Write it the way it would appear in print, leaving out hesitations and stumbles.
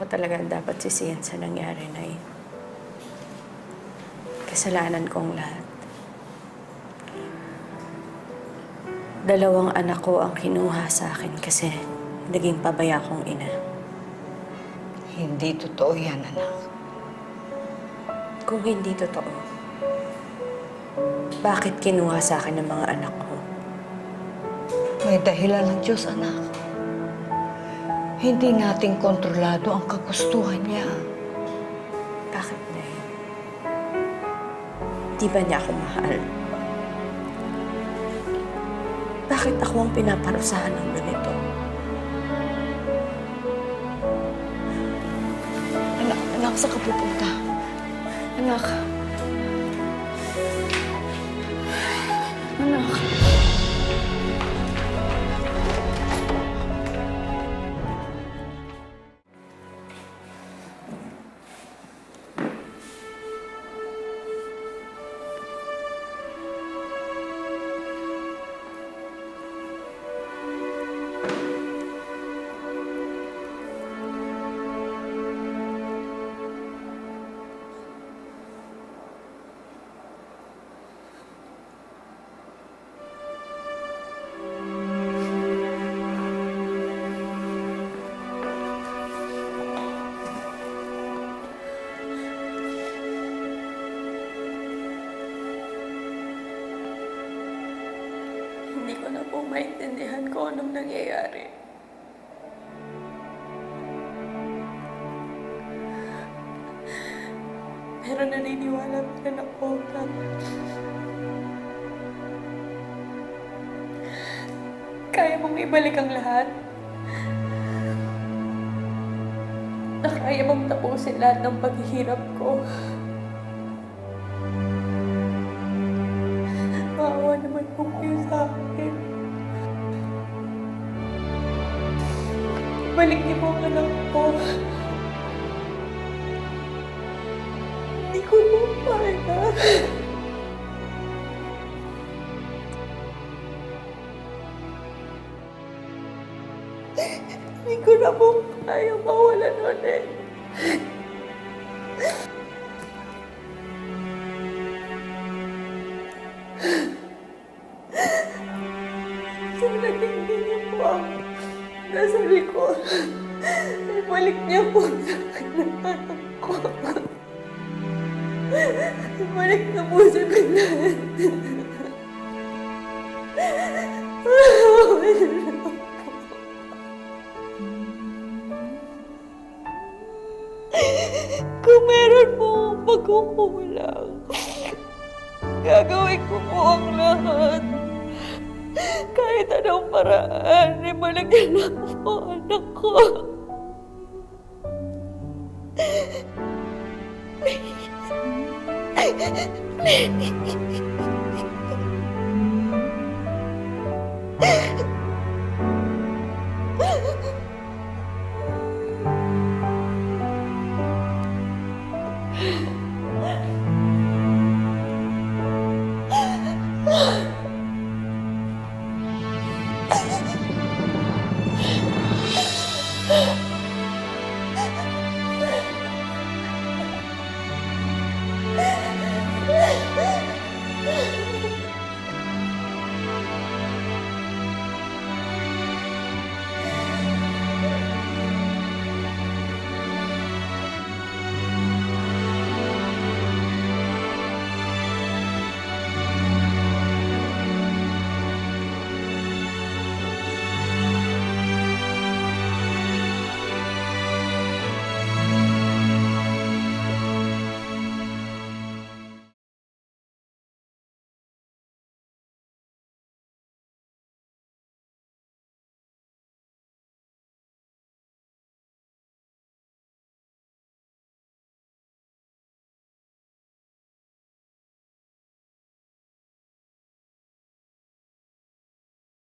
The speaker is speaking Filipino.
talaga ang dapat sisihin sa nangyari, Nay. Kasalanan kong lahat. Dalawang anak ko ang kinuha sa akin kasi naging pabaya kong ina. Hindi totoo yan, anak. Kung hindi totoo, bakit kinuha sa akin ng mga anak ko? May dahilan ng Diyos, anak. Hindi natin kontrolado ang kagustuhan niya. Bakit, Nay? Di ba niya ako mahal? Bakit ako ang pinaparusahan ng ganito? Anak, saan ka pupunta? Anak. Anak. Hindi ko na po maintindihan kung anong nangyayari. Pero naniniwala pa rin ako na kaya mong ibalik ang lahat. Na kaya mong tapusin lahat ng paghihirap ko. Maawa naman po kayo sa akin. Balik niyo po ang anak ko. Hindi ko po kaya. Hindi ko na po kaya mawalan ulit. Sana hindi niyo po ako nasa likod. Ibalik niyo po sa akin ang anak ko. Ibalik na po sa bilan. Kung meron po akong pagkukulang, gagawin ko po ang lahat. Kahit anong paraan, ibalik na po anak ko. Please. Please.